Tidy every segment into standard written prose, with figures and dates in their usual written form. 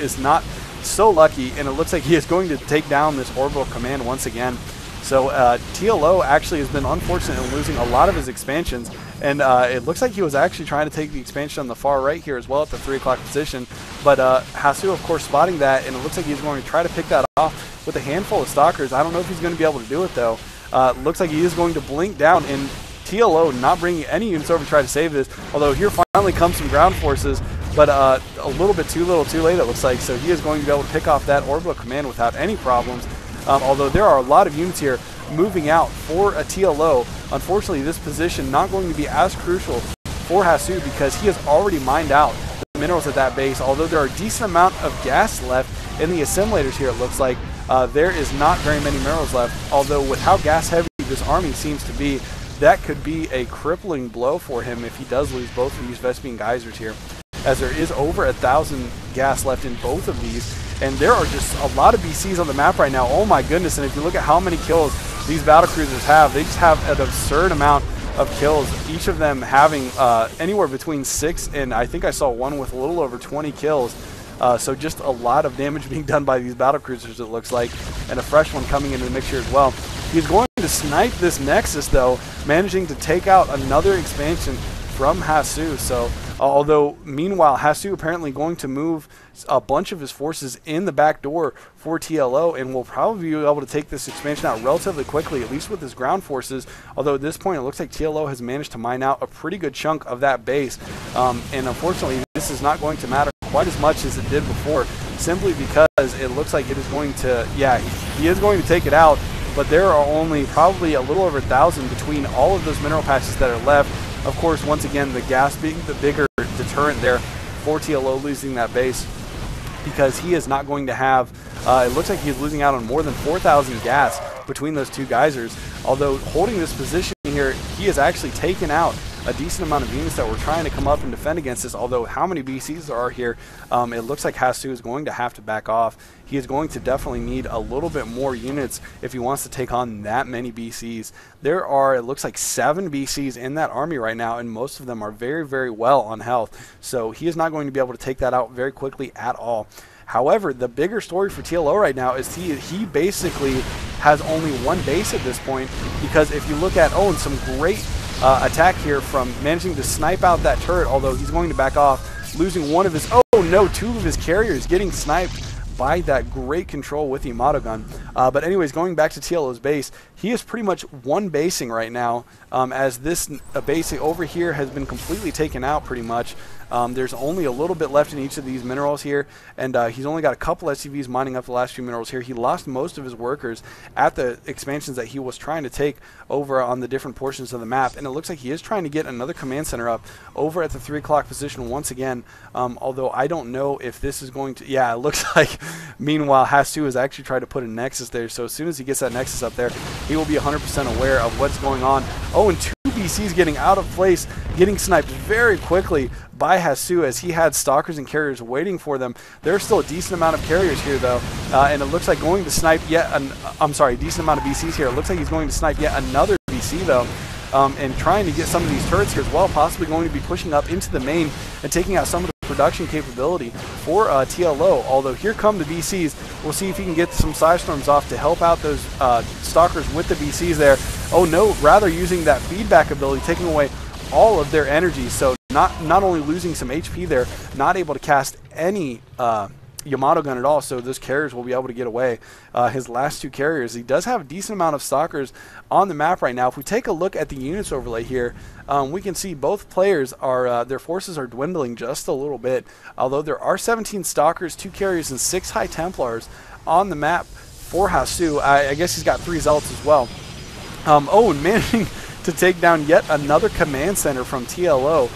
is not so lucky, and it looks like he is going to take down this orbital command once again. So TLO actually has been unfortunate in losing a lot of his expansions, and it looks like he was actually trying to take the expansion on the far right here as well at the 3 o'clock position. But Hasu, of course, spotting that, and it looks like he's going to try to pick that off with a handful of stalkers. I don't know if he's going to be able to do it, though. Looks like he is going to blink down, and TLO not bringing any units over to try to save this, although here finally comes some ground forces, but a little bit too little too late, it looks like. So he is going to be able to pick off that orbital command without any problems. Although there are a lot of units here moving out for a TLO. Unfortunately, this position not going to be as crucial for Hasu because he has already mined out the minerals at that base. Although there are a decent amount of gas left in the assimilators here, it looks like there is not very many minerals left. Although with how gas heavy this army seems to be, that could be a crippling blow for him if he does lose both of these Vespian geysers here, as there is over 1,000 gas left in both of these. And there are just a lot of BCs on the map right now. Oh my goodness, and if you look at how many kills these battlecruisers have, they just have an absurd amount of kills, each of them having anywhere between 6 and I think I saw one with a little over 20 kills. So just a lot of damage being done by these battlecruisers, it looks like, and a fresh one coming into the mixture as well. He's going to snipe this Nexus, though, managing to take out another expansion from Hasu. So although meanwhile Hasu apparently going to move a bunch of his forces in the back door for TLO, and will probably be able to take this expansion out relatively quickly, at least with his ground forces. Although at this point it looks like TLO has managed to mine out a pretty good chunk of that base, and unfortunately this is not going to matter quite as much as it did before, simply because it looks like it is going to, yeah, he is going to take it out, but there are only probably a little over 1,000 between all of those mineral patches that are left. Of course, once again, the gas being the bigger deterrent there for TLO losing that base, because he is not going to have, it looks like he's losing out on more than 4,000 gas between those two geysers. Although holding this position here, he has actually taken out a decent amount of units that were trying to come up and defend against this. Although how many BCs there are here, it looks like Hasu is going to have to back off. He is going to definitely need a little bit more units if he wants to take on that many BCs. There are, it looks like 7 BCs in that army right now, and most of them are very, very well on health. So he is not going to be able to take that out very quickly at all. However, the bigger story for TLO right now is he basically has only one base at this point, because if you look at, and some great attack here from managing to snipe out that turret, although he's going to back off, losing one of his, 2 of his carriers getting sniped by that great control with the Yamato gun. But anyways, going back to TLO's base, he is pretty much one basing right now, as this base over here has been completely taken out pretty much. There's only a little bit left in each of these minerals here, and he's only got a couple SCVs mining up the last few minerals here. He lost most of his workers at the expansions that he was trying to take over on the different portions of the map, and it looks like he is trying to get another command center up over at the 3 o'clock position once again, although I don't know if this is going to, yeah, it looks like meanwhile Hasu has actually tried to put a Nexus there, so as soon as he gets that Nexus up there, he will be 100% aware of what's going on. And 2 BCs getting out of place, getting sniped very quickly by Hasu, as he had stalkers and carriers waiting for them. There's still a decent amount of carriers here though, and it looks like going to snipe yet decent amount of BCs here. It looks like he's going to snipe yet another BC though, and trying to get some of these turrets here as well, possibly going to be pushing up into the main and taking out some of the production capability for TLO. Although here come the BCs, we'll see if he can get some side storms off to help out those stalkers with the BCs there. Rather using that feedback ability, taking away all of their energy, so not only losing some HP there, not able to cast any Yamato gun at all, so those carriers will be able to get away. His last 2 carriers, he does have a decent amount of stalkers on the map right now. If we take a look at the units overlay here, we can see both players are, their forces are dwindling just a little bit, although there are 17 stalkers, 2 carriers, and 6 high templars on the map for Hasu. I guess he's got 3 zealots as well. And managing to take down yet another command center from TLO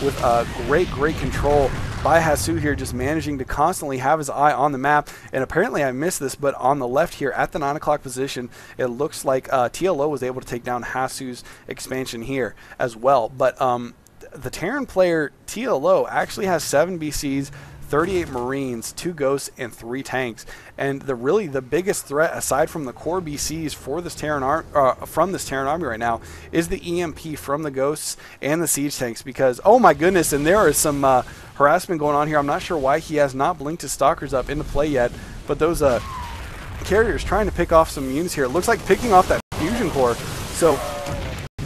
with great control by Hasu here, just managing to constantly have his eye on the map. And apparently I missed this, but on the left here at the 9 o'clock position, it looks like TLO was able to take down Hasu's expansion here as well. But the Terran player TLO actually has 7 BCs, 38 Marines, 2 Ghosts, and 3 tanks. And really the biggest threat, aside from the core BCs for this Terran army right now, is the EMP from the Ghosts and the siege tanks. Because, oh my goodness, and there is some harassment going on here. I'm not sure why he has not blinked his stalkers up into play yet, but those carriers trying to pick off some units here. It looks like picking off that fusion core. So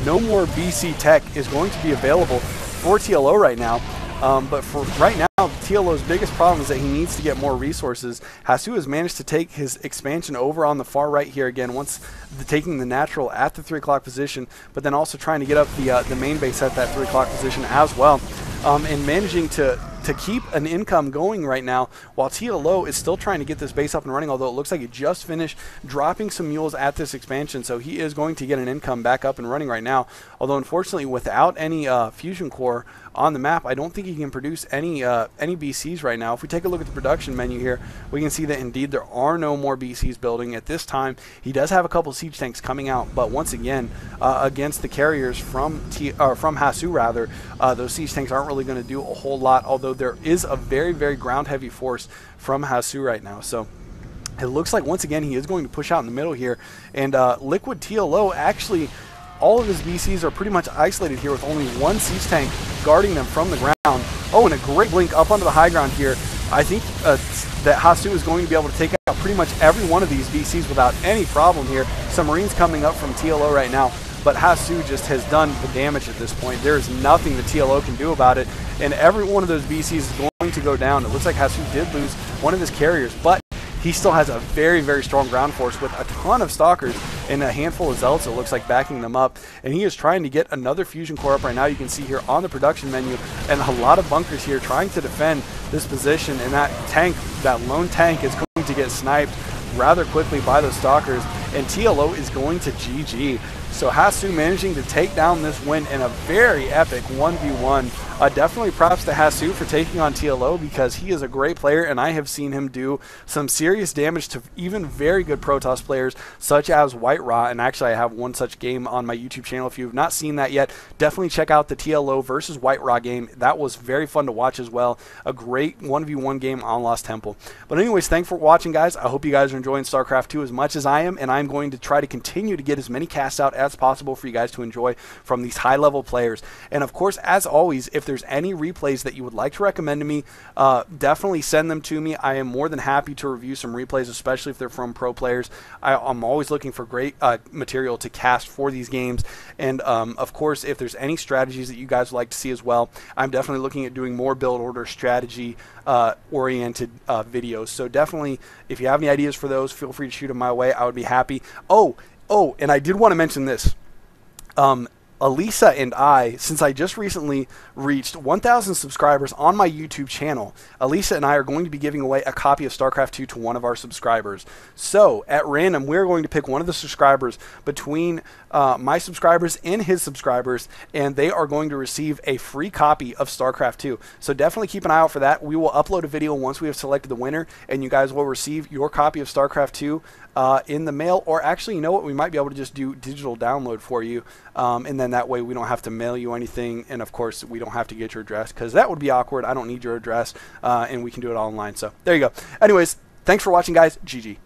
no more BC tech is going to be available for TLO right now. But for right now, TLO's biggest problem is that he needs to get more resources. HaSu has managed to take his expansion over on the far right here again, once taking the natural at the 3 o'clock position, but then also trying to get up the main base at that 3 o'clock position as well, and managing to keep an income going right now, while TLO is still trying to get this base up and running, although it looks like he just finished dropping some mules at this expansion, so he is going to get an income back up and running right now. Although unfortunately, without any fusion core on the map, I don't think he can produce any BCs right now. If we take a look at the production menu here, we can see that indeed there are no more BCs building at this time. He does have a couple siege tanks coming out, but once again, against the carriers from HaSu rather, those siege tanks aren't really going to do a whole lot, although there is a very, very ground heavy force from HaSu right now. So it looks like once again he is going to push out in the middle here, and LiquidTLO actually, all of his BCs are pretty much isolated here with only 1 siege tank guarding them from the ground. Oh, and a great blink up onto the high ground here. I think that HaSu is going to be able to take out pretty much every one of these BCs without any problem here. Some Marines coming up from TLO right now, but HaSu just has done the damage at this point. There is nothing that TLO can do about it, and every one of those BCs is going to go down. It looks like HaSu did lose one of his carriers, but he still has a very, very strong ground force with a ton of stalkers and a handful of zealots, it looks like, backing them up. And he is trying to get another fusion core up right now. You can see here on the production menu, and a lot of bunkers here trying to defend this position. And that tank, that lone tank, is going to get sniped rather quickly by those stalkers, and TLO is going to GG. So HaSu managing to take down this win in a very epic 1v1. Definitely props to HaSu for taking on TLO, because he is a great player, and I have seen him do some serious damage to even very good Protoss players such as White Raw. And actually I have one such game on my YouTube channel. If you have not seen that yet, definitely check out the TLO versus White Raw game. That was very fun to watch as well. A great 1v1 game on Lost Temple. But anyways, thanks for watching, guys. I hope you guys are enjoying StarCraft 2 as much as I am, and I'm going to try to continue to get as many casts out as possible for you guys to enjoy from these high level players. And of course, as always, if there's any replays that you would like to recommend to me, definitely send them to me. I am more than happy to review some replays, especially if they're from pro players. I'm always looking for great material to cast for these games. And of course, if there's any strategies that you guys would like to see as well, I'm definitely looking at doing more build order strategy oriented videos. So definitely, if you have any ideas for those, feel free to shoot them my way. I would be happy. Oh, and I did want to mention this. Elisa and I, since I just recently reached 1,000 subscribers on my YouTube channel, Elisa and I are going to be giving away a copy of StarCraft 2 to one of our subscribers. So, at random, we're going to pick one of the subscribers between my subscribers and his subscribers, and they are going to receive a free copy of StarCraft 2. So definitely keep an eye out for that. We will upload a video once we have selected the winner, and you guys will receive your copy of StarCraft 2 in the mail, or actually, you know what, we might be able to just do digital download for you, and then that way we don't have to mail you anything, and of course we don't have to get your address, because that would be awkward. I don't need your address, and we can do it all online. So there you go. Anyways, thanks for watching, guys. GG.